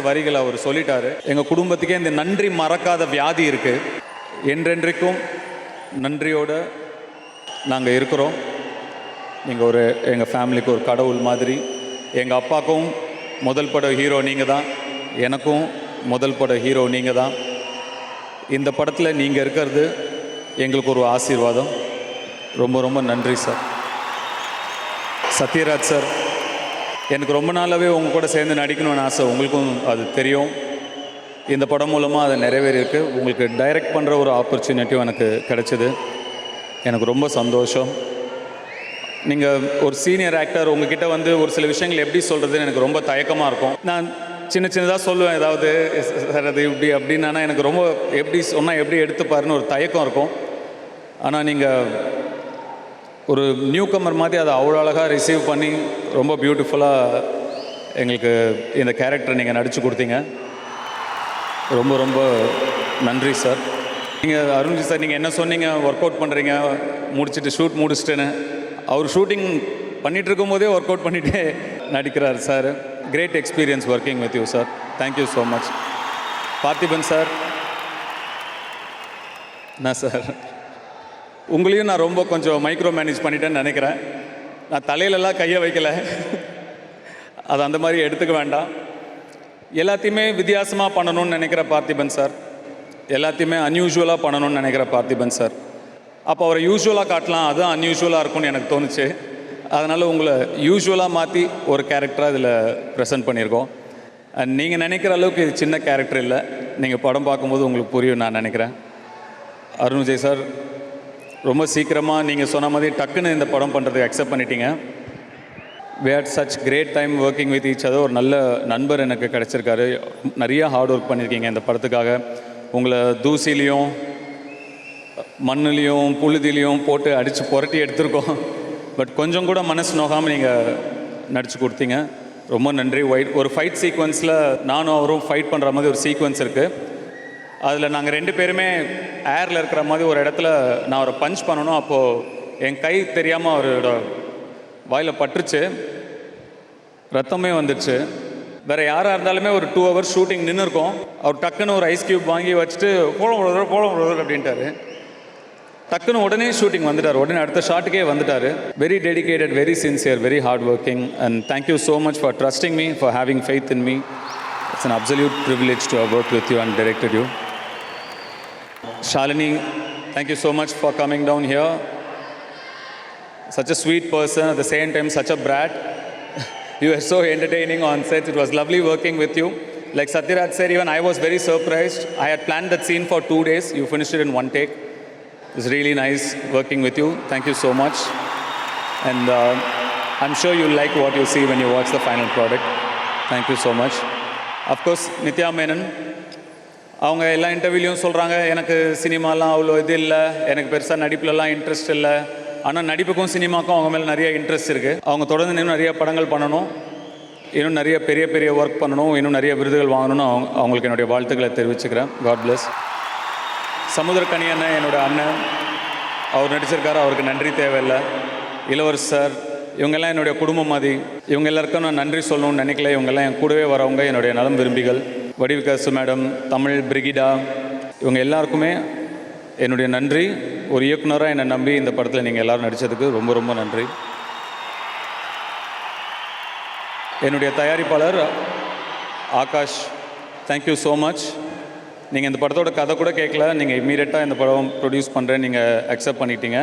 வரிகள் அவர் சொல்லிட்டாரு. எங்கள் குடும்பத்துக்கே இந்த நன்றி மறக்காத வியாதி இருக்கு. என்றென்றைக்கும் நன்றியோடு நாங்கள் இருக்கிறோம். நீங்கள் எங்கள் ஃபேமிலிக்கு ஒரு கடவுள் மாதிரி. எங்கள் அப்பாவுக்கும் முதல் பட ஹீரோ நீங்கள் தான், எனக்கும் முதல் பட ஹீரோ நீங்கள் தான். இந்த படத்தில் நீங்கள் இருக்கிறது எங்களுக்கு ஒரு ஆசீர்வாதம். ரொம்ப ரொம்ப நன்றி சார். சத்யராஜ் சார், எனக்கு ரொம்ப நாளாகவே உங்கள் கூட சேர்ந்து நடிக்கணும்னு ஆசை. உங்களுக்கும் அது தெரியும். இந்த படம் மூலமாக அது நிறைவேறியிருக்கு. உங்களுக்கு டைரக்ட் பண்ணுற ஒரு ஆப்பர்ச்சுனிட்டியும் எனக்கு கிடைச்சிது. எனக்கு ரொம்ப சந்தோஷம். நீங்கள் ஒரு சீனியர் ஆக்டர், உங்ககிட்ட வந்து ஒரு சில விஷயங்கள் எப்படி சொல்கிறதுன்னு எனக்கு ரொம்ப தயக்கமாக இருக்கும். நான் சின்னதாக சொல்லுவேன் ஏதாவது, சார் அது இப்படி அப்படின்னு. ஆனால் எனக்கு ரொம்ப எப்படி சொன்னால் எப்படி எடுத்துப்பாருன்னு ஒரு தயக்கம் இருக்கும். ஆனால் நீங்கள் ஒரு நியூ கமர் மாதிரி அதை அவ்வளோ அழகாக ரிசீவ் பண்ணி ரொம்ப பியூட்டிஃபுல்லாக எங்களுக்கு இந்த கேரக்டர் நீங்கள் நடித்து கொடுத்தீங்க. ரொம்ப ரொம்ப நன்றி சார். நீங்கள் அருண்ஜி சார், நீங்கள் என்ன சொன்னீங்க, ஒர்க் அவுட் பண்ணுறீங்க முடிச்சுட்டு, ஷூட் முடிச்சுட்டுன்னு. அவர் ஷூட்டிங் பண்ணிகிட்டு இருக்கும்போதே ஒர்க் அவுட் பண்ணிகிட்டே நடிக்கிறார் sir. Great experience working with you sir. Thank you so much. Parthiban sir, என்ன சார், உங்களையும் நான் ரொம்ப கொஞ்சம் மைக்ரோ மேனேஜ் பண்ணிட்டேன்னு நினைக்கிறேன். நான் தலையிலலாம் கையை வைக்கலை, அது அந்த மாதிரி எடுத்துக்க வேண்டாம். எல்லாத்தையுமே வித்தியாசமாக பண்ணணும்னு நினைக்கிற பார்த்திபன் சார், எல்லாத்தையுமே அன்யூஷுவலாக பண்ணணும்னு நினைக்கிற பார்த்திபன் சார். அப்போ அவரை யூஸ்வலாக காட்டலாம், அதுதான் அன்யூஷுவலாக இருக்கும்னு எனக்கு தோணுச்சு. அதனால் உங்களை யூஸ்வலாக மாற்றி ஒரு கேரக்டராக இதில் ப்ரெசென்ட் பண்ணியிருக்கோம். நீங்கள் நினைக்கிற அளவுக்கு இது சின்ன கேரக்டர் இல்லை. நீங்கள் படம் பார்க்கும்போது உங்களுக்கு புரியும் நான் நினைக்கிறேன். அருண் விஜய் சார், ரொம்ப சீக்கிரமாக நீங்கள் சொன்ன மாதிரி டக்குன்னு இந்த படம் பண்ணுறதுக்கு அக்செப்ட் பண்ணிட்டீங்க. we had such great time working with each other. ஒரு நல்ல நண்பர் எனக்கு கிடச்சிருக்காரு. நிறையா ஹார்ட் ஒர்க் பண்ணியிருக்கீங்க இந்த படத்துக்காக. உங்களை தூசிலையும் மண்ணுலேயும் புழுதிலையும் போட்டு அடித்து புரட்டி எடுத்திருக்கோம். பட் கொஞ்சம் கூட மனசு நோகாமல் நீங்கள் நடித்து கொடுத்தீங்க. ரொம்ப நன்றி. ஒரு ஃபைட் சீக்வன்ஸில் நானும் அவரும் ஃபைட் பண்ணுற மாதிரி ஒரு சீக்வன்ஸ் இருக்குது. அதில் நாங்கள் 2 பேருமே ஏரில் இருக்கிற மாதிரி ஒரு இடத்துல நான் அவரை பஞ்ச் பண்ணணும். அப்போது என் கை தெரியாமல் அவரோட வாயில் பட்டுருச்சு, ரத்தமே வந்துடுச்சு. வேறு யாராக இருந்தாலுமே ஒரு 2 hours ஷூட்டிங் நின்று இருக்கோம். அவர் டக்குன்னு ஒரு ஐஸ் க்யூப் வாங்கி வச்சுட்டு போட அப்படின்ட்டாரு. டக்குன்னு உடனே ஷூட்டிங் வந்துட்டார். உடனே அடுத்த ஷாட்டுக்கே வந்துட்டார். Very dedicated, very sincere, very hard working. And thank you so much for trusting me, for having faith in me. It's an absolute privilege to have worked with you and directed you. Shalini, thank you so much for coming down here. Such a sweet person, at the same time such a brat. You were so entertaining on set. It was lovely working with you. Like Satyaraj said, even I was very surprised. I had planned that scene for 2 days. You finished it in 1 take. It's really nice working with you. Thank you so much. And I'm sure you'll like what you see when you watch the final product. Thank you so much. Of course Nithya Menon, அவங்க எல்லா இன்டர்வியூலையும் சொல்கிறாங்க, எனக்கு சினிமாலாம் அவ்வளோ இது இல்லை, எனக்கு பெருசாக நடிப்புலலாம் interest இல்லை. ஆனால் நடிப்புக்கும் சினிமாக்கும் அவங்க மேலே நிறைய இன்ட்ரெஸ்ட் இருக்குது. அவங்க தொடர்ந்து இன்னும் நிறைய படங்கள் பண்ணணும், இன்னும் நிறைய பெரிய பெரிய ஒர்க் பண்ணணும், இன்னும் நிறைய விருதுகள் வாங்கணும்னு அவங்களுக்கு என்னுடைய வாழ்த்துக்களை தெரிவிச்சுக்கிறேன். God plus. சமுத்திரக்கனி அண்ணன், என்னோடய அண்ணன், அவர் நடிச்சிருக்காரு, அவருக்கு நன்றி தேவையில்லை. இளவரசர் சார், இவங்கெல்லாம் என்னுடைய குடும்பம் மாதிரி. இவங்க எல்லாருக்கும் நான் நன்றி சொல்லணும்னு நினைக்கல. இவங்கெல்லாம் என் கூடவே வரவங்க, என்னுடைய நலம் விரும்பிகள். வடிவிகாசு மேடம், தமிழ், பிரிகிடா, இவங்க எல்லாருக்குமே என்னுடைய நன்றி. ஒரு இயக்குனராக என்னை நம்பி இந்த படத்தில் நீங்கள் எல்லோரும் நடித்ததுக்கு ரொம்ப ரொம்ப நன்றி. என்னுடைய தயாரிப்பாளர் ஆகாஷ், தேங்க்யூ ஸோ மச். நீங்கள் இந்த படத்தோட கதை கூட கேட்கல, நீங்கள் இம்மீடியட்டாக இந்த படம் ப்ரொடியூஸ் பண்ணுறேன் நீங்கள் அக்செப்ட் பண்ணிட்டீங்க.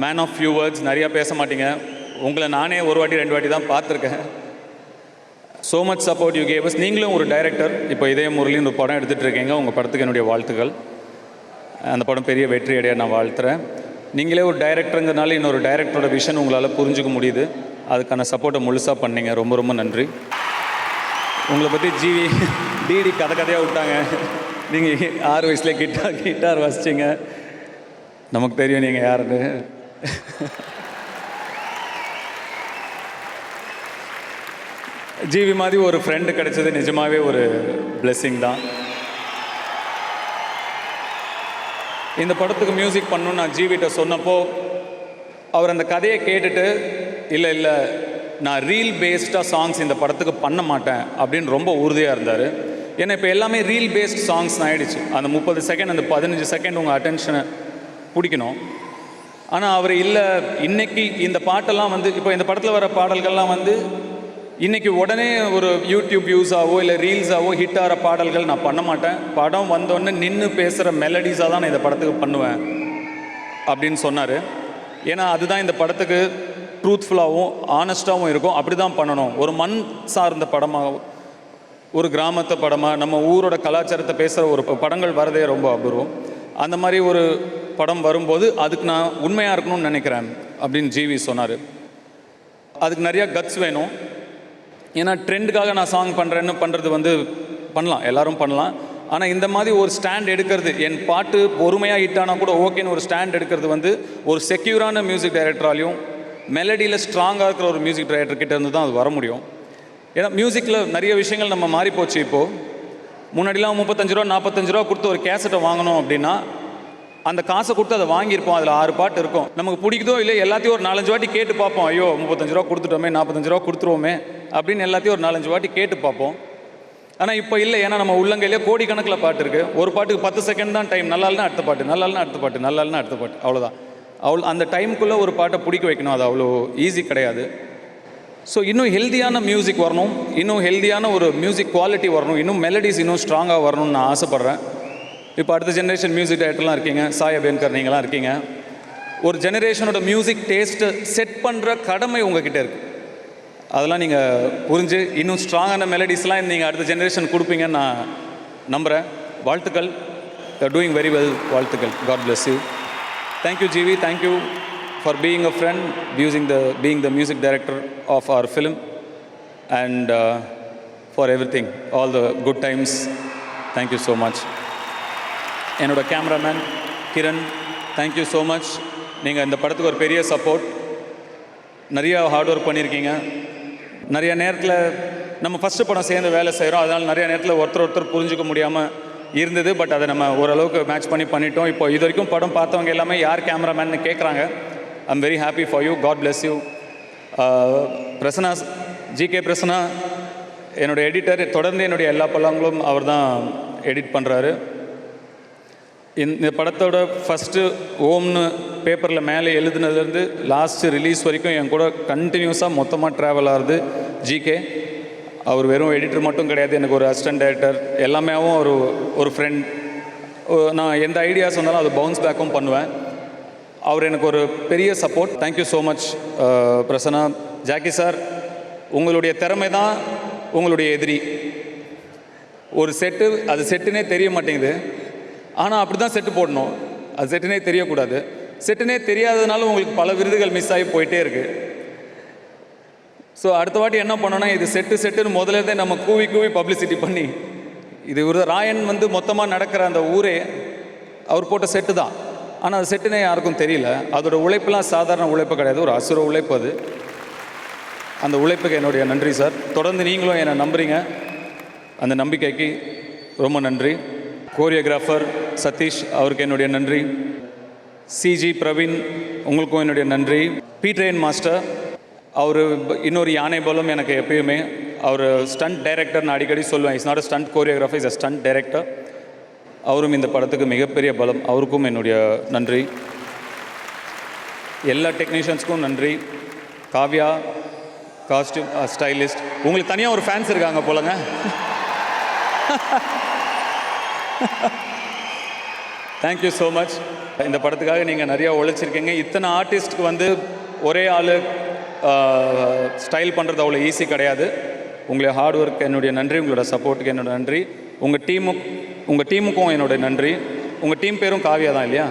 மேன் ஆஃப் ஃபியூ வேர்ட்ஸ், நிறையா பேச மாட்டீங்க. உங்களை நானே 1 வாட்டி 2 வாட்டி தான் பார்த்துருக்கேன். So much support you gave us. நீங்களும் ஒரு டைரக்டர், இப்போ இதய முரளின்னு ஒரு படம் எடுத்துகிட்டு இருக்கீங்க. உங்கள் படத்துக்கு என்னுடைய வாழ்த்துக்கள். அந்த படம் பெரிய வெற்றி அடைய நான் வாழ்த்துறேன். நீங்களே ஒரு டைரக்டருங்கிறனால இன்னொரு டைரக்டரோட விஷன் உங்களால் புரிஞ்சுக்க முடியுது. அதுக்கான சப்போர்ட்டை முழுசாக பண்ணீங்க. ரொம்ப ரொம்ப நன்றி. உங்களை பற்றி டிடி கதையாக விட்டாங்க. நீங்கள் 6 வயசுலேயே கிட்டார் வாசிச்சிங்க. நமக்கு தெரியும் நீங்கள் யாருன்னு. ஜிவி மாதிரி ஒரு ஃப்ரெண்டு கிடைச்சது நிஜமாகவே ஒரு பிளெஸ்ஸிங் தான். இந்த படத்துக்கு மியூசிக் பண்ணணும்னு நான் ஜிவிட்ட சொன்னப்போ அவர் அந்த கதையை கேட்டுட்டு, இல்லை நான் ரீல் பேஸ்டாக சாங்ஸ் இந்த படத்துக்கு பண்ண மாட்டேன் அப்படின்னு ரொம்ப உறுதியாக இருந்தார். ஏன்னா இப்போ எல்லாமே ரீல் பேஸ்ட் சாங்ஸ் ஆகிடுச்சு. அந்த 30 செகண்ட் அந்த 15 செகண்ட் உங்கள் அட்டென்ஷனை பிடிக்கணும். ஆனால் அவர் இல்லை, இன்றைக்கி இந்த பாட்டெல்லாம் வந்து இப்போ இந்த படத்தில் வர பாடல்கள்லாம் வந்து இன்றைக்கி உடனே ஒரு யூடியூப் வியூஸாவோ இல்லை ரீல்ஸாவோ ஹிட் ஆகிற பாடல்கள் நான் பண்ண மாட்டேன். படம் வந்தோடனே நின்று பேசுகிற மெலடிஸாக தான் நான் இந்த படத்துக்கு பண்ணுவேன் அப்படின்னு சொன்னார். ஏன்னா அதுதான் இந்த படத்துக்கு ட்ரூத்ஃபுல்லாகவும் ஆனஸ்ட்டாகவும் இருக்கும். அப்படி தான் பண்ணணும். ஒரு மண் சார்ந்த படமாக, ஒரு கிராமத்து படமாக, நம்ம ஊரோட கலாச்சாரத்தை பேசுகிற ஒரு படங்கள் வரதே ரொம்ப அபூர்வம். அந்த மாதிரி ஒரு படம் வரும்போது அதுக்கு நான் உண்மையாக இருக்கணும்னு நினைக்கிறேன் அப்படின்னு ஜிவி சொன்னார். அதுக்கு நிறையா கட்ஸ் வேணும். ஏன்னா ட்ரெண்டுக்காக நான் சாங் பண்ணுறது வந்து பண்ணலாம், எல்லோரும் பண்ணலாம். ஆனால் இந்த மாதிரி ஒரு ஸ்டாண்ட் எடுக்கிறது, என் பாட்டு பொறுமையாக ஹிட்டானா கூட ஓகேன்னு ஒரு ஸ்டாண்ட் எடுக்கிறது வந்து ஒரு செக்யூரான மியூசிக் டைரக்டராலையும் மெலடியில் ஸ்ட்ராங்காக இருக்கிற ஒரு மியூசிக் டைரக்டர்கிட்ட இருந்து தான் அது வர முடியும். ஏன்னா மியூசிக்கில் நிறைய விஷயங்கள் நம்ம மாறிப்போச்சு. இப்போது முன்னாடிலாம் 35 ரூபா 45 ரூபா கொடுத்து ஒரு கேசட்டை வாங்கணும் அப்படின்னா அந்த காசை கொடுத்து அதை வாங்கியிருப்போம். அதில் 6 பாட்டு இருக்கும். நமக்கு பிடிக்குதோ இல்லை எல்லாத்தையும் ஒரு 4-5 வாட்டி கேட்டு பார்ப்போம். ஐயோ 35 ரூபா கொடுத்துட்டோமே, 45 ரூபா கொடுத்துருவோமே அப்படின்னு எல்லாத்தையும் ஒரு 4-5 வாட்டி கேட்டு பார்ப்போம். ஆனால் இப்போ இல்லை. ஏன்னா நம்ம உள்ளங்கையிலே கோடிக்கணக்கில் பாட்டு இருக்குது. ஒரு பாட்டுக்கு 10 செகண்ட் தான் டைம். நல்லா இல்லைனா அடுத்த பாட்டு, நல்லா இல்லைனா அடுத்த பாட்டு, நல்லா இல்லைனா அடுத்த பாட்டு, அவ்வளோதான். அந்த டைமுக்குள்ளே ஒரு பாட்டை பிடிக்க வைக்கணும். அது அவ்வளோ ஈஸி கிடையாது. ஸோ இன்னும் ஹெல்தியான மியூசிக் வரணும், இன்னும் ஹெல்தியான ஒரு மியூசிக் குவாலிட்டி வரணும், இன்னும் மெலடிஸ் இன்னும் ஸ்ட்ராங்காக வரணும்னு நான் ஆசைப்பட்றேன். இப்போ அடுத்த ஜென்ரேஷன் மியூசிக் டைரக்டர்லாம் இருக்கீங்க, சாய் அபியன்கர் நீங்களாம் இருக்கீங்க. ஒரு ஜெனரேஷனோட மியூசிக் டேஸ்ட்டை செட் பண்ணுற கடமை உங்ககிட்ட இருக்குது. அதெல்லாம் நீங்கள் புரிஞ்சு இன்னும் ஸ்ட்ராங்கான மெலடிஸ்லாம் நீங்கள் அடுத்த ஜெனரேஷன் கொடுப்பீங்கன்னு நான் நம்புகிறேன். வாழ்த்துக்கள். Doing very well. வாழ்த்துக்கள். God bless you. Thank you GV. Thank you for being a friend, being the music director of our film, and for everything, all the good times. Thank you so much. என்னோட cameraman Kiran, thank you so much. நீங்கள் இந்த படத்துக்கு ஒரு பெரிய support, நிறைய hard work பண்ணியிருக்கீங்க. நிறைய நேரத்தில் நம்ம ஃபஸ்ட்டு படம் சேர்ந்து வேலை செய்கிறோம், அதனால் நிறைய நேரத்தில் ஒருத்தர் புரிஞ்சுக்க முடியாமல் இருந்தது. பட் அதை நம்ம ஓரளவுக்கு மேட்ச் பண்ணிட்டோம். இப்போ இது வரைக்கும் படம் பார்த்தவங்க எல்லாமே யார் கேமராமேன்னு கேட்குறாங்க. I'm very happy for you. God bless you. Prasanna, GK Prasanna என்னோடய எடிட்டர். தொடர்ந்து என்னுடைய எல்லா படங்களும் அவர் தான் எடிட் பண்ணுறாரு. இந்த படத்தோட ஃபஸ்ட்டு ஓம்னு பேப்பரில் மேலே எழுதுனதுலேருந்து லாஸ்ட்டு ரிலீஸ் வரைக்கும் என் கூட கண்டினியூஸாக மொத்தமாக ட்ராவல் ஆகுது ஜிகே. அவர் வெறும் எடிட்டர் மட்டும் கிடையாது, எனக்கு ஒரு அசிஸ்டன்ட் டைரக்டர், எல்லாமேவும் ஒரு ஃப்ரெண்ட். நான் எந்த ஐடியாஸ் வந்தாலும் அது பவுன்ஸ் பேக்கும் பண்ணுவேன். அவர் எனக்கு ஒரு பெரிய support. Thank you so much Prasanna. Jackie sir, உங்களுடைய திறமை தான் உங்களுடைய எதிரி. ஒரு செட்டு, அது செட்டுனே தெரிய மாட்டேங்குது. ஆனால் அப்படி தான் செட்டு போடணும். அது செட்டுனே தெரியக்கூடாது. செட்டுனே தெரியாததுனால உங்களுக்கு பல விருதுகள் மிஸ் ஆகி போயிட்டே இருக்குது. ஸோ அடுத்த வாட்டி என்ன பண்ணோன்னா, இது செட்டுன்னு முதலேருந்தே நம்ம கூவி பப்ளிசிட்டி பண்ணி, இது ஒரு ராயன் வந்து மொத்தமாக நடக்கிற அந்த ஊரே அவர் போட்ட செட்டு தான். ஆனால் அது செட்டுனே யாருக்கும் தெரியல. அதோட உழைப்புலாம் சாதாரண உழைப்பு கிடையாது, ஒரு அசுர உழைப்பு அது. அந்த உழைப்புக்கு என்னுடைய நன்றி சார். தொடர்ந்து நீங்களும் என்னை நம்புறீங்க, அந்த நம்பிக்கைக்கு ரொம்ப நன்றி. கோரியோகிராஃபர் சதீஷ், அவருக்கு என்னுடைய நன்றி. சிஜி பிரவீன், உங்களுக்கும் என்னுடைய நன்றி. ட்ரெயின் மாஸ்டர், அவர் இன்னொரு யானை போலும் எனக்கு எப்பயுமே. அவர் ஸ்டண்ட் டைரக்டர், நான் அடிக்கடி சொல்லுவேன். Is not a stunt choreographer, is a stunt director. அவரும் இந்த படத்துக்கு மிகப்பெரிய பலம். அவருக்கும் என்னுடைய நன்றி. எல்லா டெக்னீஷியன்ஸ்க்கும் நன்றி. காவ்யா, காஸ்டியூம் ஸ்டைலிஸ்ட், உங்களுக்கு தனியாக ஒரு ஃபேன்ஸ் இருக்காங்க போலங்க. Thank you so much. இந்த படத்துக்காக நீங்கள் நிறையா உழைச்சிருக்கீங்க. இத்தனை ஆர்டிஸ்ட்டுக்கு வந்து ஒரே ஆள் ஸ்டைல் பண்ணுறது அவ்வளோ ஈஸி கிடையாது. உங்களுடைய ஹார்ட் ஒர்க் என்னுடைய நன்றி. உங்களோட சப்போர்ட்டுக்கு என்னோட நன்றி. உங்கள் டீமுக்கும் என்னுடைய நன்றி. உங்கள் டீம் பேரும் காவியா தான் இல்லையா?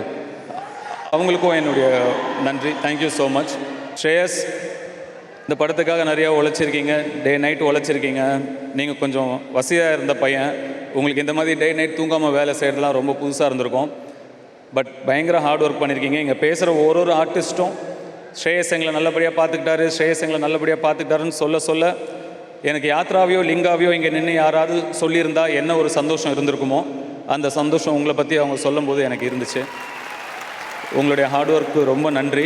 அவங்களுக்கும் என்னுடைய நன்றி. Thank you so much. ஸ்ரேயஸ், இந்த படத்துக்காக நிறையா உழைச்சிருக்கீங்க. Day night உழைச்சிருக்கீங்க. நீங்கள் கொஞ்சம் வசதியாக இருந்த பையன். உங்களுக்கு இந்த மாதிரி டே நைட் தூங்காமல் வேலை செய்கிறதுலாம் ரொம்ப புதுசாக இருந்திருக்கும். பட் பயங்கர ஹார்ட் ஒர்க் பண்ணியிருக்கீங்க. இங்கே பேசுகிற ஒரு ஆர்டிஸ்ட்டும் ஸ்ரேயஸ் எங்களை நல்லபடியாக பார்த்துக்கிட்டாருன்னு சொல்ல எனக்கு யாத்ராவையோ லிங்காவையோ இங்கே நின்று யாராவது சொல்லியிருந்தா என்ன ஒரு சந்தோஷம் இருந்திருக்குமோ, அந்த சந்தோஷம் உங்களை பற்றி அவங்க சொல்லும்போது எனக்கு இருந்துச்சு. உங்களுடைய ஹார்ட் ஒர்க்கு ரொம்ப நன்றி.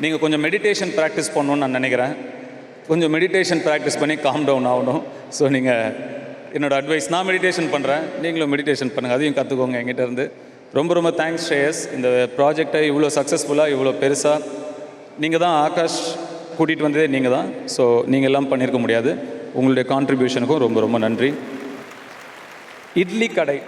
நீங்கள் கொஞ்சம் மெடிடேஷன் ப்ராக்டிஸ் பண்ணணுன்னு நான் நினைக்கிறேன். கொஞ்சம் மெடிடேஷன் ப்ராக்டிஸ் பண்ணி காம் டவுன் ஆகணும். ஸோ நீங்கள் என்னோடய அட்வைஸ், நான் மெடிடேஷன் பண்ணுறேன், நீங்களும் மெடிடேஷன் பண்ணுங்கள், அதையும் கற்றுக்கோங்க என்கிட்ட இருந்து. ரொம்ப ரொம்ப தேங்க்ஸ் ஸ்ரேயஸ். இந்த ப்ராஜெக்டை இவ்வளோ சக்ஸஸ்ஃபுல்லாக இவ்வளோ பெருசாக நீங்கள் தான் ஆகாஷ் கூட்டிகிட்டு வந்ததே நீங்கள் தான். ஸோ நீங்கள் எல்லாம் பண்ணியிருக்க முடியாது. உங்களுடைய கான்ட்ரிபியூஷனுக்கும் ரொம்ப ரொம்ப நன்றி. இட்லி கடை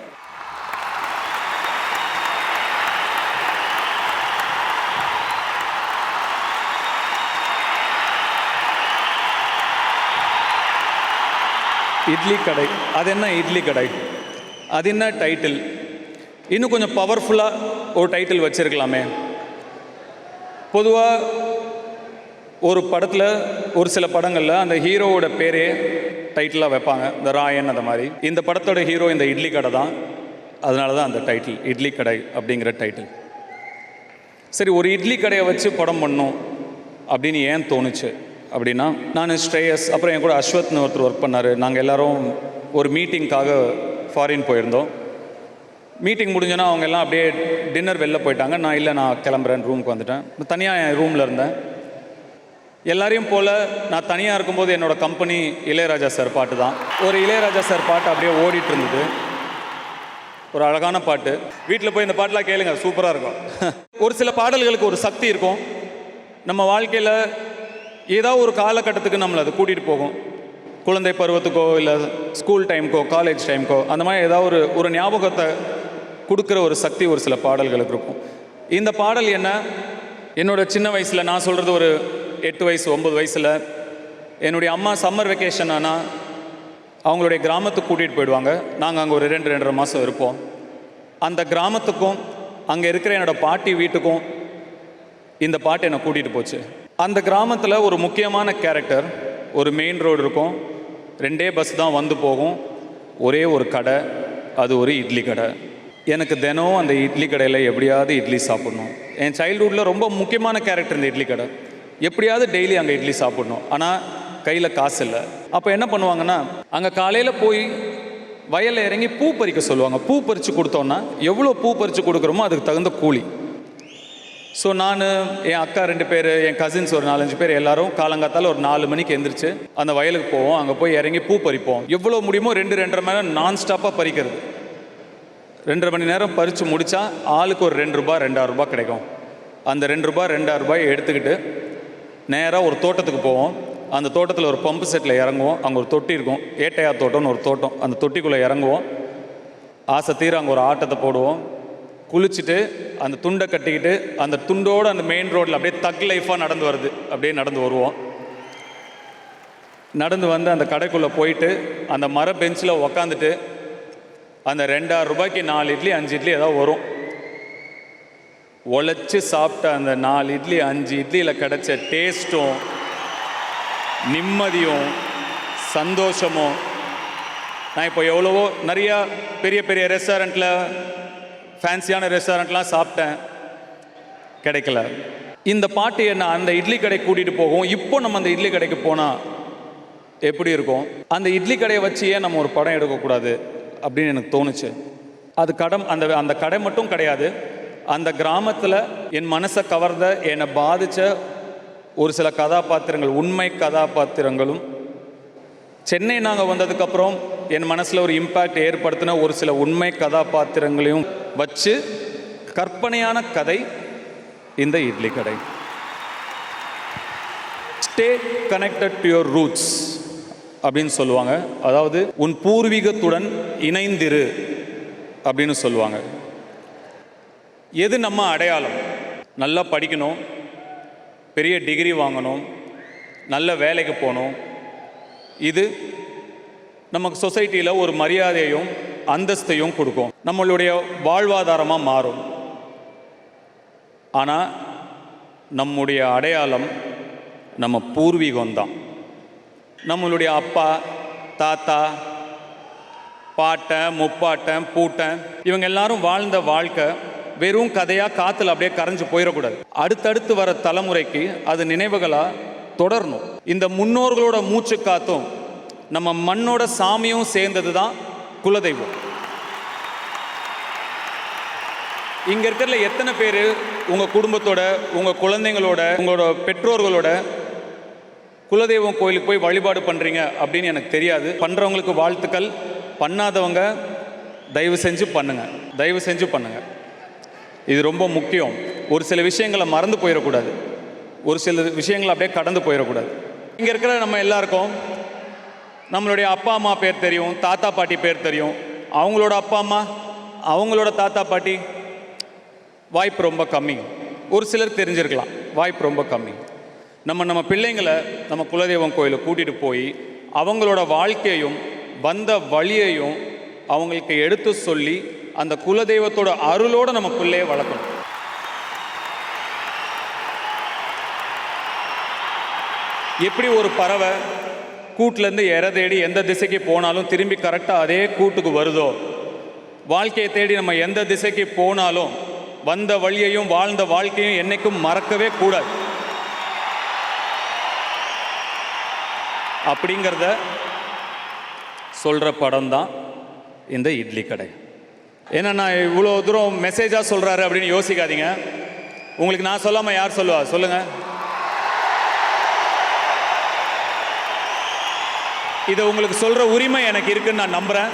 இட்லி கடை, அது என்ன இட்லி கடை, அது என்ன டைட்டில்? இன்னும் கொஞ்சம் பவர்ஃபுல்லாக ஒரு டைட்டில் வச்சுருக்கலாமே. பொதுவாக ஒரு படத்தில், ஒரு சில படங்களில் அந்த ஹீரோவோட பேரே டைட்டிலாக வைப்பாங்க, இந்த ராயன் அந்த மாதிரி. இந்த படத்தோட ஹீரோ இந்த இட்லி கடை தான், அதனால தான் அந்த டைட்டில் இட்லி கடை அப்படிங்கிற டைட்டில். சரி, ஒரு இட்லி கடையை வச்சு படம் பண்ணணும் அப்படின்னு ஏன் தோணுச்சு அப்படின்னா, நான் ஸ்ரேயஸ், அப்புறம் என் கூட அஸ்வத்னு ஒருத்தர் ஒர்க் பண்ணார். நாங்கள் எல்லோரும் ஒரு மீட்டிங்காக ஃபாரின் போயிருந்தோம். மீட்டிங் முடிஞ்சோன்னா அவங்க எல்லாம் அப்படியே டின்னர் வெளில போயிட்டாங்க. நான் கிளம்புறேன், ரூமுக்கு வந்துட்டேன். தனியாக என் ரூமில் இருந்தேன். எல்லாரையும் போல் நான் தனியாக இருக்கும்போது என்னோடய கம்பெனி இளையராஜா சார் பாட்டு தான். ஒரு இளையராஜா சார் பாட்டு அப்படியே ஓடிட்டு இருந்தது, ஒரு அழகான பாட்டு. வீட்டில் போய் இந்த பாட்டெலாம் கேளுங்க, சூப்பராக இருக்கும். ஒரு சில பாடல்களுக்கு ஒரு சக்தி இருக்கும். நம்ம வாழ்க்கையில் ஏதாவது ஒரு காலகட்டத்துக்கு நம்மளை அது கூட்டிகிட்டு போகும். குழந்தை பருவத்துக்கோ இல்லை ஸ்கூல் டைமுக்கோ காலேஜ் டைமுக்கோ அந்த மாதிரி ஏதாவது ஒரு ஞாபகத்தை கொடுக்குற ஒரு சக்தி ஒரு சில பாடல்களுக்கு இருக்கும். இந்த பாடல் என்ன, என்னோடய சின்ன வயசில், நான் சொல்கிறது ஒரு 8 வயசு 9 வயசில் என்னுடைய அம்மா சம்மர் வெக்கேஷன் ஆனால் அவங்களுடைய கிராமத்துக்கு கூட்டிகிட்டு போயிடுவாங்க. நாங்கள் அங்கே ஒரு 2-2.5 மாதம் இருப்போம். அந்த கிராமத்துக்கும் அங்கே இருக்கிற என்னோடய பாட்டி வீட்டுக்கும் இந்த பாட்டு என்னை கூட்டிகிட்டு போச்சு. அந்த கிராமத்தில் ஒரு முக்கியமான கேரக்டர், ஒரு மெயின் ரோடு இருக்கும், 2 பஸ் தான் வந்து போகும், ஒரே ஒரு கடை, அது ஒரு இட்லி கடை. எனக்கு தினம் அந்த இட்லி கடையில் எப்படியாவது இட்லி சாப்பிட்ணும். என் சைல்ட்ஹுட்டில் ரொம்ப முக்கியமான கேரக்டர் இந்த இட்லி கடை. எப்படியாவது டெய்லி அங்கே இட்லி சாப்பிட்ணும். ஆனால் கையில் காசு இல்லை. அப்போ என்ன பண்ணுவாங்கன்னா, அங்கே காலையில் போய் வயலில் இறங்கி பூ பறிக்க சொல்லுவாங்க. பூ பறித்து கொடுத்தோன்னா எவ்வளோ பூ பறித்து கொடுக்குறோமோ அதுக்கு தகுந்த கூலி. ஸோ நான், என் அக்கா 2 பேர், என் கசின்ஸ் ஒரு 4-5 பேர் எல்லோரும் காலங்காத்தால் ஒரு 4 மணிக்கு எந்திரிச்சு அந்த வயலுக்கு போவோம். அங்கே போய் இறங்கி பூ பறிப்போம். எவ்வளோ முடியுமோ 2-2.5 மணி நேரம் நான் ஸ்டாப்பாக பறிக்கிறது. 2.5 மணி நேரம் பறித்து முடித்தா ஆளுக்கு ஒரு 2 ரூபாய் 2.5 ரூபாய் கிடைக்கும். அந்த 2 ரூபாய் 2.5 ரூபாயை எடுத்துக்கிட்டு நேராக ஒரு தோட்டத்துக்கு போவோம். அந்த தோட்டத்தில் ஒரு பம்பு செட்டில் இறங்குவோம். அங்கே ஒரு தொட்டி இருக்கும், ஏட்டையா தோட்டம்னு ஒரு தோட்டம். அந்த தொட்டிக்குள்ளே இறங்குவோம். ஆசை தீர அங்கே ஒரு ஆட்டத்தை போடுவோம். குளிச்சுட்டு அந்த துண்டை கட்டிக்கிட்டு அந்த துண்டோடு அந்த மெயின் ரோட்டில் அப்படியே தக் லைஃபாக நடந்து வருது, அப்படியே நடந்து வருவோம். நடந்து வந்து அந்த கடைக்குள்ளே போயிட்டு அந்த மர பெஞ்சில் உக்காந்துட்டு அந்த 2.5 ரூபாய்க்கு 4 இட்லி 5 இட்லி ஏதாவது வரும். உழைச்சி சாப்பிட்ட அந்த 4 இட்லி 5 இட்லியில் கிடைச்ச டேஸ்ட்டும் நிம்மதியும் சந்தோஷமும், நான் இப்போ எவ்வளவோ நிறையா பெரிய பெரிய ரெஸ்டாரண்ட்டில், ஃபேன்சியான ரெஸ்டாரண்ட்லாம் சாப்பிட்டேன், கிடைக்கல. இந்த பாட்டு என்ன அந்த இட்லி கடை கூட்டிகிட்டு போகும். இப்போ நம்ம அந்த இட்லி கடைக்கு போனால் எப்படி இருக்கும்? அந்த இட்லி கடையை வச்சு ஏன் நம்ம ஒரு படம் எடுக்கக்கூடாது அப்படின்னு எனக்கு தோணுச்சு. அது அந்த கடை மட்டும் கிடையாது, அந்த கிராமத்தில் என் மனசை கவர்ந்த, என்னை பாதித்த ஒரு சில கதாபாத்திரங்கள், உண்மை கதாபாத்திரங்களும், சென்னை நாங்கள் வந்ததுக்கப்புறம் என் மனசில் ஒரு இம்பேக்ட் ஏற்படுத்தின ஒரு சில உண்மை கதாபாத்திரங்களையும் வச்சு கற்பனையான கதை இந்த இட்லி கடை. Stay connected to your roots அப்படின்னு சொல்லுவாங்க. அதாவது உன் பூர்வீகத்துடன் இணைந்திரு அப்படின்னு சொல்லுவாங்க. எது நம்ம அடையாளம்? நல்லா படிக்கணும், பெரிய டிகிரி வாங்கணும், நல்ல வேலைக்கு போகணும். இது நமக்கு சொசைட்டியில் ஒரு மரியாதையும் அந்தஸ்தையும் கொடுக்கும், நம்மளுடைய வாழ்வாதாரமாக மாறும். ஆனால் நம்முடைய அடையாளம் நம்ம பூர்வீகம்தான். நம்மளுடைய அப்பா, தாத்தா, பாட்டன், முப்பாட்டன், பூட்டன், இவங்க எல்லாரும் வாழ்ந்த வாழ்க்கை வெறும் கதையாக காற்றுல அப்படியே கரைஞ்சு போயிடக்கூடாது. அடுத்தடுத்து வர தலைமுறைக்கு அது நினைவுகளாக தொடரணும். இந்த முன்னோர்களோட மூச்சு காத்தும் நம்ம மண்ணோட சாமியும் சேர்ந்தது தான் குலதெய்வம். இங்கே இருக்கிறதுல எத்தனை பேர் உங்கள் குடும்பத்தோட, உங்கள் குழந்தைங்களோட, உங்களோட பெற்றோர்களோட குலதெய்வம் கோயிலுக்கு போய் வழிபாடு பண்ணுறீங்க அப்படின்னு எனக்கு தெரியாது. பண்ணுறவங்களுக்கு வாழ்த்துக்கள், பண்ணாதவங்க தயவு செஞ்சு பண்ணுங்கள், தயவு செஞ்சு பண்ணுங்கள். இது ரொம்ப முக்கியம். ஒரு சில விஷயங்களை மறந்து போயிடக்கூடாது, ஒரு சில விஷயங்களை அப்படியே கடந்து போயிடக்கூடாது. இங்கே இருக்கிற நம்ம எல்லாருக்கும் நம்மளுடைய அப்பா அம்மா பேர் தெரியும், தாத்தா பாட்டி பேர் தெரியும். அவங்களோட அப்பா அம்மா, அவங்களோட தாத்தா பாட்டி வாய்ப்பு ரொம்ப கம்மி. ஒரு சிலர் தெரிஞ்சிருக்கலாம், வாய்ப்பு ரொம்ப கம்மி. நம்ம பிள்ளைங்களை நம்ம குலதெய்வம் கோயிலுக்கு கூட்டிகிட்டு போய் அவங்களோட வாழ்க்கையையும் வந்த வழியையும் அவங்களுக்கு எடுத்து சொல்லி அந்த குலதெய்வத்தோட அருளோடு நம்ம பிள்ளையை வளர்க்கணும். எப்படி ஒரு பறவை கூட்டிலேருந்து இறை தேடி எந்த திசைக்கு போனாலும் திரும்பி கரெக்டாக அதே கூட்டுக்கு வருதோ, வாழ்க்கையை தேடி நம்ம எந்த திசைக்கு போனாலும் வந்த வழியையும் வாழ்ந்த வாழ்க்கையும் என்றைக்கும் மறக்கவே கூடாது. அப்படிங்கிறத சொல்கிற படம் தான் இந்த இட்லி கடை. ஏன்னா நான் இவ்வளோ தூரம் மெசேஜாக சொல்கிறாரு அப்படின்னு யோசிக்காதீங்க. உங்களுக்கு நான் சொல்லாமல் யார் சொல்லுவா சொல்லுங்கள்? இதை உங்களுக்கு சொல்கிற உரிமை எனக்கு இருக்குன்னு நான் நம்புகிறேன்.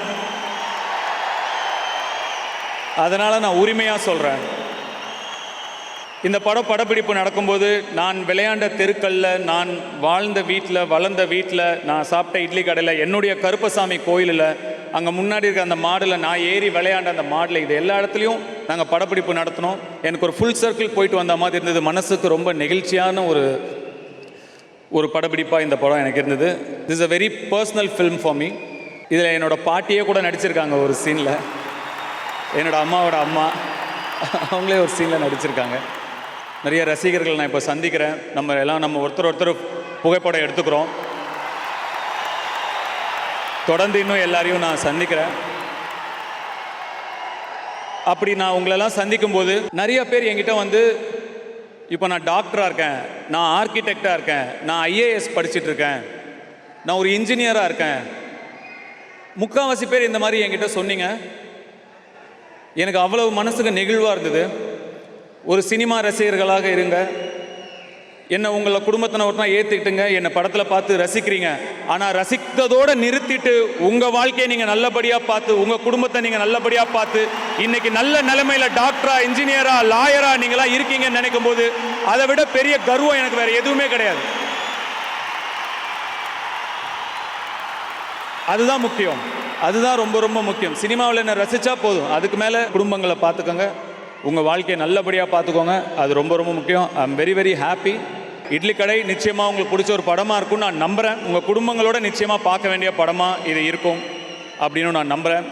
அதனால் நான் உரிமையாக சொல்கிறேன். இந்த படப்பிடிப்பு நடக்கும்போது நான் விளையாண்ட தெருக்களில், நான் வாழ்ந்த வீட்டில், வளர்ந்த வீட்டில், நான் சாப்பிட்ட இட்லி கடையில், என்னுடைய கருப்பசாமி கோயிலில், அங்கே முன்னாடி இருக்க அந்த மாடில் நான் ஏறி விளையாண்ட அந்த மாடில், இது எல்லா இடத்துலையும் நாங்கள் படப்பிடிப்பு நடத்தினோம். எனக்கு ஒரு ஃபுல் சர்க்கிள் போயிட்டு வந்த மாதிரி இருந்தது. மனசுக்கு ரொம்ப நெகிழ்ச்சியான ஒரு படப்பிடிப்பாக இந்த படம் எனக்கு இருந்தது. This is a very personal film for me. இதில் என்னோடய பாட்டியே கூட நடிச்சிருக்காங்க ஒரு சீனில். என்னோடய அம்மாவோட அம்மா அவங்களே ஒரு சீனில் நடிச்சிருக்காங்க. நிறைய ரசிகர்கள் நான் இப்போ சந்திக்கிறேன். நம்ம ஒருத்தர் புகைப்படம் எடுத்துக்கிறோம். தொடர்ந்து இன்னும் எல்லாரையும் நான் சந்திக்கிறேன். அப்படி நான் உங்களெல்லாம் சந்திக்கும்போது நிறைய பேர் என்கிட்ட வந்து, இப்போ நான் டாக்டராக இருக்கேன், நான் ஆர்கிடெக்டாக இருக்கேன், நான் ஐஏஎஸ் படிச்சுட்ருக்கேன், நான் ஒரு இன்ஜினியராக இருக்கேன், முக்கால்வாசி பேர் இந்த மாதிரி என்கிட்ட சொன்னீங்க. எனக்கு அவ்வளவு மனசுக்கு நெகிழ்வாக இருந்தது. ஒரு சினிமா ரசிகர்களாக இருங்க, என்னை உங்களை குடும்பத்தின ஒருத்தனா ஏற்றுக்கிட்டுங்க, என்னை படத்தில் பார்த்து ரசிக்கிறீங்க. ஆனால் ரசித்ததோடு நிறுத்திட்டு உங்கள் வாழ்க்கையை நீங்கள் நல்லபடியாக பார்த்து, உங்கள் குடும்பத்தை நீங்கள் நல்லபடியாக பார்த்து, இன்றைக்கி நல்ல நிலைமையில் டாக்டரா, இன்ஜினியரா, லாயரா நீங்களாம் இருக்கீங்கன்னு நினைக்கும் போது அதை விட பெரிய கர்வம் எனக்கு வேறு எதுவுமே கிடையாது. அதுதான் முக்கியம், அதுதான் ரொம்ப ரொம்ப முக்கியம். சினிமாவில் என்ன ரசித்தா போதும், அதுக்கு மேலே குடும்பங்களை பார்த்துக்கோங்க, உங்கள் வாழ்க்கையை நல்லபடியாக பார்த்துக்கோங்க. அது ரொம்ப ரொம்ப முக்கியம். I am very very happy. Idli கடை நிச்சயமாக உங்களுக்கு பிடிச்ச ஒரு படமாக இருக்கும்னு நான் நம்புகிறேன். உங்கள் குடும்பங்களோட நிச்சயமாக பார்க்க வேண்டிய படமாக இது இருக்கும் அப்படின்னு நான் நம்புகிறேன்.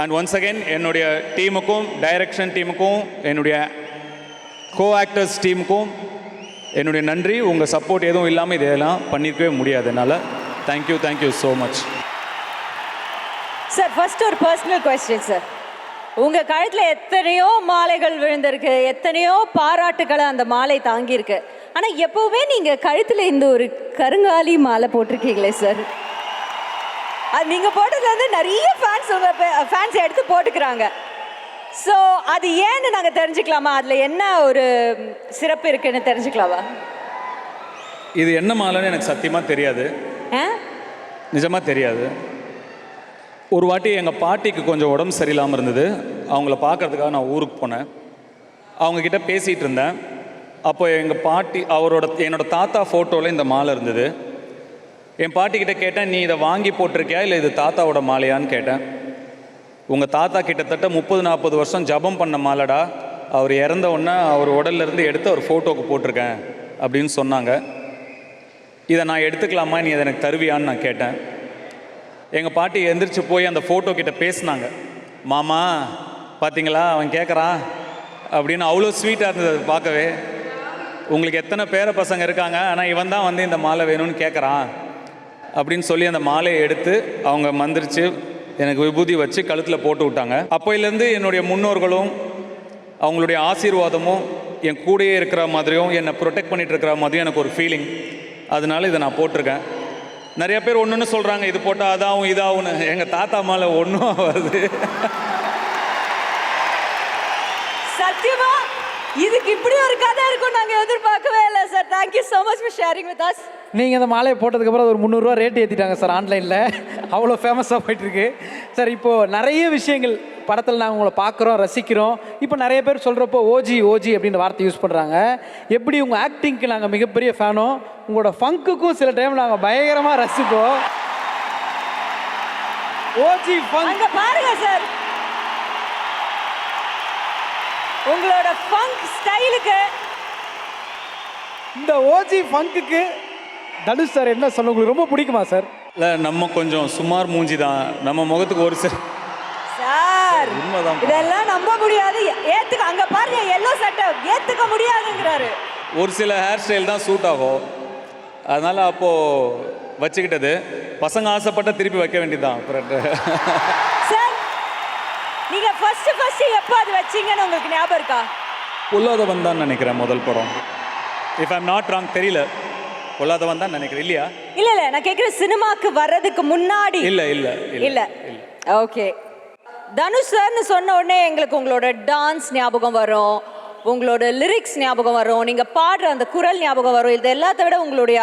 அண்ட் ஒன்ஸ் அகெயின் என்னுடைய டீமுக்கும், டைரக்ஷன் டீமுக்கும், என்னுடைய கோ ஆக்டர்ஸ் டீமுக்கும் என்னுடைய நன்றி. உங்கள் சப்போர்ட் எதுவும் இல்லாமல் இதெல்லாம் பண்ணியிருக்கவே முடியாது என்னால். Thank you so much. Sir, first ஒரு பர்சனல் கொஸ்டின் சார். உங்கள் கழுத்தில் எத்தனையோ மாலைகள் விழுந்திருக்கு, எத்தனையோ பாராட்டுக்களை அந்த மாலை தாங்கியிருக்கு. ஆனால் எப்போவுமே நீங்கள் கழுத்தில் இந்த ஒரு கருங்காலி மாலை போட்டிருக்கீங்களே சார், அது நீங்கள் போட்டதுல வந்து நிறைய உங்கள் ஃபேன்ஸ் எடுத்து போட்டுக்கிறாங்க. ஸோ அது ஏன்னு நாங்கள் தெரிஞ்சுக்கலாமா? அதில் என்ன ஒரு சிறப்பு இருக்குன்னு தெரிஞ்சுக்கலாமா? இது என்ன மாலைன்னு எனக்கு சத்தியமாக தெரியாது, நிஜமாக தெரியாது. ஒரு வாட்டி எங்கள் பாட்டிக்கு கொஞ்சம் உடம்பு சரியில்லாமல் இருந்தது. அவங்கள பார்க்குறதுக்காக நான் ஊருக்கு போனேன். அவங்கக்கிட்ட பேசிகிட்டு இருந்தேன். அப்போ எங்கள் பாட்டி என்னோடய தாத்தா ஃபோட்டோவில் இந்த மாலை இருந்தது. என் பாட்டிக்கிட்ட கேட்டேன், நீ இதை வாங்கி போட்டிருக்கியா இல்லை இது தாத்தாவோட மாலையான்னு கேட்டேன். உங்கள் தாத்தா கிட்டத்தட்ட 30-40 வருஷம் ஜபம் பண்ண மாலைடா, அவர் இறந்த உடனே அவர் உடல்லேருந்து எடுத்து அவர் ஃபோட்டோவுக்கு போட்டிருக்கேன் அப்படின்னு சொன்னாங்க. இதை நான் எடுத்துக்கலாமா, நீ அதை எனக்கு தருவியான்னு நான் கேட்டேன். எங்கள் பாட்டி எந்திரிச்சு போய் அந்த ஃபோட்டோ கிட்ட பேசினாங்க. மாமா பார்த்தீங்களா அவன் கேட்குறான் அப்படின்னு. அவ்வளோ ஸ்வீட்டாக இருந்தது அது பார்க்கவே. உங்களுக்கு எத்தனை பேர பசங்க இருக்காங்க, ஆனால் இவன் தான் வந்து இந்த மாலை வேணும்னு கேட்குறான் அப்படின்னு சொல்லி அந்த மாலையை எடுத்து அவங்க மந்திரிச்சு எனக்கு விபூதி வச்சு கழுத்தில் போட்டு விட்டாங்க. அப்போயிலேருந்து என்னுடைய முன்னோர்களும் அவங்களுடைய ஆசீர்வாதமும் என் கூடயே இருக்கிற மாதிரியும் என்னை ப்ரொடெக்ட் பண்ணிகிட்டு இருக்கிற மாதிரியும் எனக்கு ஒரு ஃபீலிங். அதனால இதை நான் போட்டிருக்கேன். நிறைய பேர் ஒன்று சொல்கிறாங்க, இது போட்டால் அதாகும் இதாகும்னு. எங்கள் தாத்தா மாலை ஒன்றும் வருது. சத்தியமா இதுக்கு இப்படி ஒரு கதை இருக்கும் நாங்கள் எதிர்பார்க்கவே இல்லை sir. Thank you so much for sharing with us. நீங்கள் இந்த மாலையை போட்டதுக்கப்புறம் ஒரு 300 ரூபா ரேட் ஏற்றிட்டாங்க சார் ஆன்லைனில். அவ்வளோ ஃபேமஸாக போயிட்டுருக்கு சார். இப்போது நிறைய விஷயங்கள் படத்தில் நாங்கள் உங்களை பார்க்குறோம், ரசிக்கிறோம். இப்போ நிறைய பேர் சொல்கிறப்போ ஓஜி ஓஜி அப்படின்ற வார்த்தை யூஸ் பண்ணுறாங்க. எப்படி உங்கள் ஆக்டிங்க்கு நாங்கள் மிகப்பெரிய ஃபேனோ, உங்களோட ஃபங்க்குக்கும் சில டைம் நாங்கள் பயங்கரமாக ரசிப்போம். ஓஜி ஃபங்க் அங்க பாருங்க சார், உங்களோட ஃபங்க் ஸ்டைலுக்கு. இந்த ஓஜி ஃபங்க்குக்கு தனுஷ் சார் என்ன சொல்ல உங்களுக்கு ரொம்ப பிடிக்குமா சார்? இல்லை, நம்ம கொஞ்சம் சுமார் மூஞ்சி தான், நம்ம முகத்துக்கு ஒரு சில சார் உண்மைதான். இதெல்லாம் நம்ப முடியாது. ஏத்துக்க, அங்க பாருங்க எல்லோ சட்டை ஏத்துக்க முடியாதுங்கிறாரு. ஒரு சில ஹேர் ஸ்டைல் தான் சூட் ஆகும், அதனால் அப்போது வச்சுக்கிட்டது. பசங்க ஆசைப்பட்ட திருப்பி வைக்க வேண்டியதுதான். சார் நீங்க ஃபர்ஸ்ட் எப்போ அது வச்சீங்கன்னு உங்களுக்கு ஞாபகம் இருக்கா? பொல்லாதவன் தான் நினைக்கிறேன் முதல் படம். இஃப் ஐம் நாட் ராங், தெரியல. பொல்லாதவன் தான் நினைக்கிறேன், இல்லையா? இல்ல இல்ல, நான் கேட்குறேன் சினிமாக்கு வர்றதுக்கு முன்னாடி. இல்ல இல்ல இல்ல. ஓகே, தனுஷ் சார்னு சொன்ன உடனே எங்களுக்கு உங்களோட டான்ஸ் ஞாபகம் வரும், உங்களோட லிரிக்ஸ் ஞாபகம் வரும், நீங்க பாடுற அந்த குரல் ஞாபகம் வரும். இது எல்லாத்த விட உங்களுடைய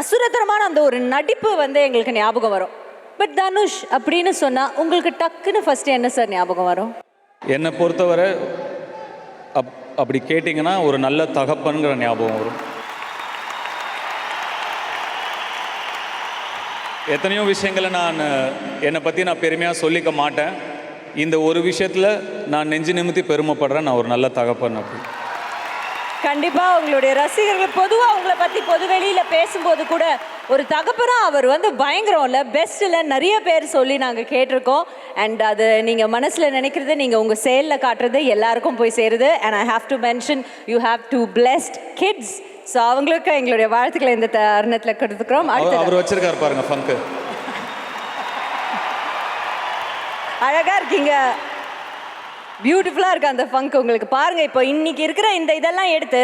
அசுரத்தனமான அந்த ஒரு நடிப்பு வந்து எங்களுக்கு ஞாபகம் வரும். பட் தனுஷ் அப்படின்னு சொன்னா உங்களுக்கு டக்குன்னு ஃபர்ஸ்ட் என்ன சார் ஞாபகம் வரும்? என்னை பொறுத்தவரை அப்படி கேட்டிங்கன்னா ஒரு நல்ல தகப்பன்கிற ஞாபகம் வரும். எத்தனையோ விஷயங்களை என்னை பற்றி நான் பெருமையாக சொல்லிக்க மாட்டேன். இந்த ஒரு விஷயத்தில் நான் நெஞ்சு நிமித்தி பெருமைப்படுறேன், நான் ஒரு நல்ல தகப்பன். அப்படி கண்டிப்பா உங்களுடைய ரசிகர்கள் பொதுவாக உங்களை பற்றி பொது வெளியில் பேசும்போது கூட ஒரு தகப்பனா அவர் வந்து பயங்கரம் இல்லை, பெஸ்ட் இல்லை, நிறைய பேர் சொல்லி நாங்கள் கேட்டிருக்கோம். அண்ட் அது நீங்கள் மனசில் நினைக்கிறது நீங்கள் உங்கள் செயலில் காட்டுறது எல்லாருக்கும் போய் சேருது. And I have to mention you have to blessed kids. So அவங்களுக்கு எங்களுடைய வாழ்த்துக்களை இந்த தருணத்தில் கொடுத்துக்கிறோம். அவர் வச்சிருக்காரு பாருங்க ஃபங்கு, அழகா இருக்கீங்க, பியூட்டிஃபுல்லாக இருக்குது அந்த ஃபங்க் உங்களுக்கு. பாருங்கள், இப்போ இன்னைக்கு இருக்கிற இந்த இதெல்லாம் எடுத்து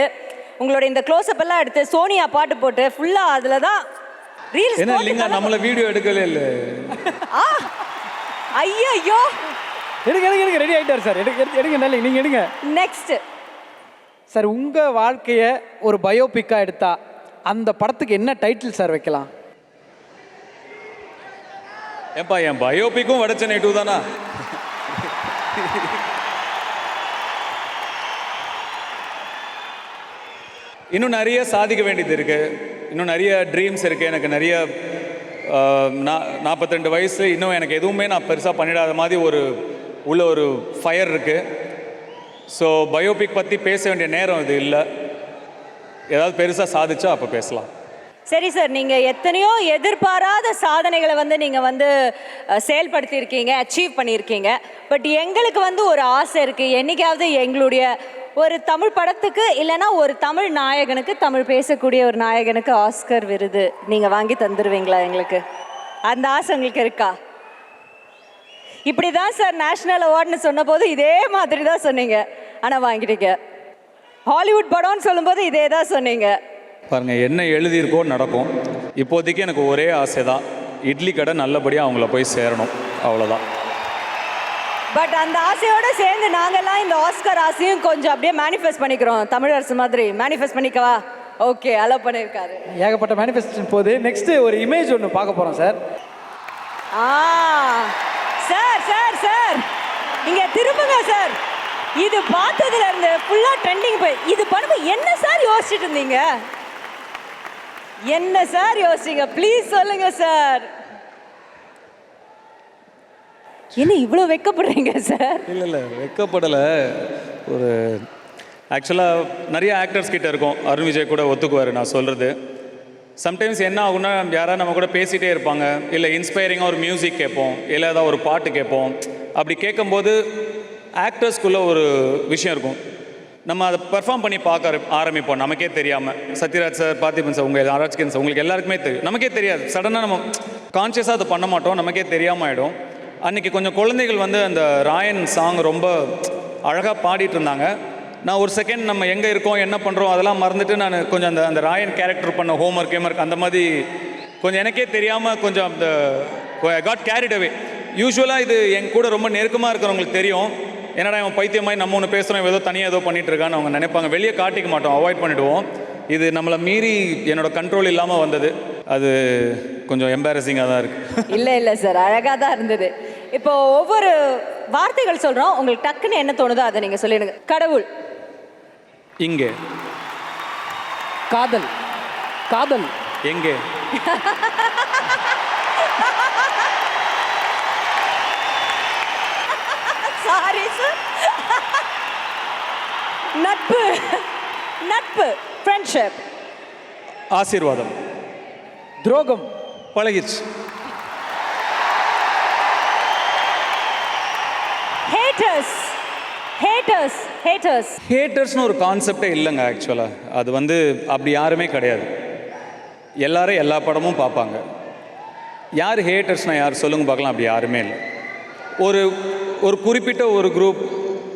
உங்களோட இந்த க்ளோஸ்அப் எல்லாம் எடுத்து சோனியா பாட்டு போட்டு ஃபுல்லாக அதில் தான் ரீல்ஸ். என்ன இல்லைங்க, நம்மள வீடியோ எடுக்கவே இல்லை. ஐயோ, எடுங்க ரெடி ஆகிட்டார் சார். எடுங்க நல்ல நீங்கள் எடுங்க. நெக்ஸ்ட் சார், உங்கள் வாழ்க்கையை ஒரு பயோபிக்காக எடுத்தா அந்த படத்துக்கு என்ன டைட்டில் சார் வைக்கலாம்? ஏப்பா, என் பயோபிக்கும் வடச்சென்னை 2 தானா? இன்னும் நிறைய சாதிக்க வேண்டியது இருக்குது, இன்னும் நிறைய ட்ரீம்ஸ் இருக்குது. எனக்கு நிறைய 42 வயசு, இன்னும் எனக்கு எதுவுமே நான் பெருசாக பண்ணிடாத மாதிரி உள்ள ஒரு ஃபயர் இருக்குது. ஸோ பயோபிக் பற்றி பேச வேண்டிய நேரம் இது இல்லை. ஏதாவது பெருசாக சாதிச்சா அப்போ பேசலாம். சரி சார், நீங்கள் எத்தனையோ எதிர்பாராத சாதனைகளை வந்து நீங்கள் வந்து செயல்படுத்தியிருக்கீங்க, அச்சீவ் பண்ணியிருக்கீங்க. பட் எங்களுக்கு வந்து ஒரு ஆசை இருக்குது, என்றைக்காவது எங்களுடைய ஒரு தமிழ் படத்துக்கு இல்லைனா ஒரு தமிழ் நாயகனுக்கு, தமிழ் பேசக்கூடிய ஒரு நாயகனுக்கு ஆஸ்கர் விருது நீங்கள் வாங்கி தந்துடுவீங்களா எங்களுக்கு? அந்த ஆசை உங்களுக்கு இருக்கா? இப்படி தான் சார் நேஷ்னல் அவார்டுன்னு சொன்ன போது இதே மாதிரி தான் சொன்னீங்க, ஆனால் வாங்கிட்டீங்க. ஹாலிவுட் படம்னு சொல்லும்போது இதே தான் சொன்னீங்க. பாருங்கள், என்ன எழுதியிருக்கோ நடக்கும். இப்போதைக்கு எனக்கு ஒரே ஆசை தான், இட்லி கடை நல்லபடியாக அவங்கள போய் சேரணும், அவ்வளோதான். பட் அந்த ஆசையோடு சேர்ந்து நாங்கள்லாம் இந்த ஆஸ்கர் ஆசையும் கொஞ்சம் அப்படியே மேனிஃபெஸ்ட் பண்ணிக்கிறோம். தமிழரசு மாதிரி மேனிஃபெஸ்ட் பண்ணிக்கவா? ஓகே, அலோவ் பண்ணியிருக்காரு. ஏகப்பட்ட மேனிஃபெஸ்டேஷன் போது நெக்ஸ்ட்டு ஒரு இமேஜ் ஒன்று பார்க்க போகிறோம் சார். சார் சார் சார் இங்கே திரும்புங்க சார். இது பார்த்ததுல இருந்து ஃபுல்லாக ட்ரெண்டிங் போய் இது பண்ணும்போது என்ன சார் யோசிச்சுட்டு இருந்தீங்க? என்ன சார் யோசிச்சிங்க? ப்ளீஸ் சொல்லுங்க சார். என்ன இவ்வளோ வெக்கப்படுறீங்க சார்? இல்லை வெக்கப்படலை. ஒரு ஆக்சுவலாக நிறைய ஆக்டர்ஸ் கிட்ட இருக்கும், அருண் விஜய் கூட ஒத்துக்குவார் நான் சொல்கிறது. சம்டைம்ஸ் என்ன ஆகுன்னா, யாராவது நம்ம கூட பேசிகிட்டே இருப்பாங்க, இல்லை இன்ஸ்பைரிங்காக ஒரு மியூசிக் கேட்போம், இல்லை ஏதாவது ஒரு பாட்டு கேட்போம். அப்படி கேட்கும்போது ஆக்டர்ஸ்குள்ளே ஒரு விஷயம் இருக்கும், நம்ம அதை பெர்ஃபார்ம் பண்ணி பார்க்க ஆரம்பிப்போம் நமக்கே தெரியாமல். சத்யராஜ் சார், பார்த்திபன் சார், உங்கள் ஆராய்ச்சிக்கன் சார், உங்களுக்கு எல்லாருக்குமே தெரியும், நமக்கே தெரியாது. சடனாக நம்ம கான்ஷியஸாக அதை பண்ண மாட்டோம், நமக்கே தெரியாமல் ஆகிடும். அன்றைக்கி கொஞ்சம் குழந்தைகள் வந்து அந்த ராயன் சாங் ரொம்ப அழகாக பாடிட்டு இருந்தாங்க. நான் ஒரு செகண்ட் நம்ம எங்கே இருக்கோம், என்ன பண்ணுறோம் அதெல்லாம் மறந்துட்டு நான் கொஞ்சம் அந்த ராயன் கேரக்டர் பண்ண ஹோம்ஒர்க் அந்த மாதிரி கொஞ்சம் எனக்கே தெரியாமல் கொஞ்சம் அந்த காட் கேரிட் அவே. யூஸ்வலாக இது என் கூட ரொம்ப நெருக்கமாக இருக்கிறவங்களுக்கு தெரியும், என்னடா இவன் பைத்தியமாய் நம்ம ஒன்று பேசுகிறோம், ஏதோ தனியாக ஏதோ பண்ணிகிட்டு இருக்கான்னு அவங்க நினைப்பாங்க. வெளியே காட்டிக்க மாட்டோம், அவாய்ட் பண்ணிவிடுவோம். இது நம்மளை மீறி என்னோட கண்ட்ரோல் இல்லாமல் வந்தது. அது கொஞ்சம் எம்பாரசிங்காக தான் இருக்குது. இல்லை சார், அழகாக தான் இருந்தது. இப்போ ஒவ்வொரு வார்த்தைகள் சொல்கிறோம், உங்களுக்கு டக்குன்னு என்ன தோணுதோ அதை நீங்கள் சொல்லிடுங்க. கடவுள். இங்கே. காதல். காதல். எங்கே. Sorry sir. நட்பு. நட்பு. ஃப்ரெண்ட்ஷிப். ஆசீர்வாதம். துரோகம். பழகிடுச்சு. ஹேட்டர்ஸ். ஹேட்டர்ஸ். ஹேட்டர்ஸ். ஹேட்டர்ஸ்னு ஒரு கான்செப்டே இல்லைங்க ஆக்சுவலாக. அது வந்து அப்படி யாருமே கிடையாது. எல்லாரும் எல்லா படமும் பார்ப்பாங்க. யார் ஹேட்டர்ஸ்னால் யார் சொல்லுங்க பார்க்கலாம். அப்படி யாருமே இல்லை. ஒரு ஒரு குறிப்பிட்ட ஒரு குரூப்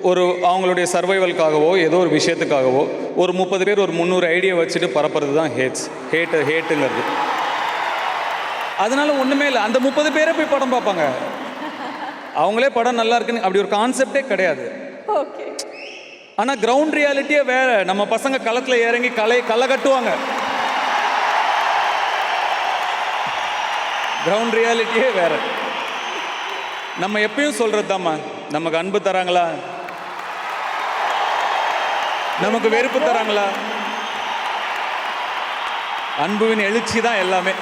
ஒரு அவங்களுடைய சர்வைவல்காகவோ ஏதோ ஒரு விஷயத்துக்காகவோ ஒரு 30 பேர் ஒரு 300 ஐடியா வச்சுட்டு பரப்புறது தான் ஹேட்டுங்கிறது. அதனால ஒன்றுமே இல்லை. அந்த 30 பேரை போய் படம் பார்ப்பாங்க. அவங்களே படம் நல்லா இருக்குன்னு அப்படி ஒரு கான்செப்டே கிடையாது. ஓகே. ஆனால் கிரவுண்ட் ரியாலிட்டியே வேற. நம்ம பசங்க களத்தில் இறங்கி களை கட்டுவாங்க. கிரவுண்ட் ரியாலிட்டியே வேற. நம்ம எப்பயும் சொல்கிறது தாம்மா, நமக்கு அன்பு தராங்களா, நமக்கு வெறுப்பு தராங்களா, அன்புவின் எழுச்சி தான் எல்லாமே.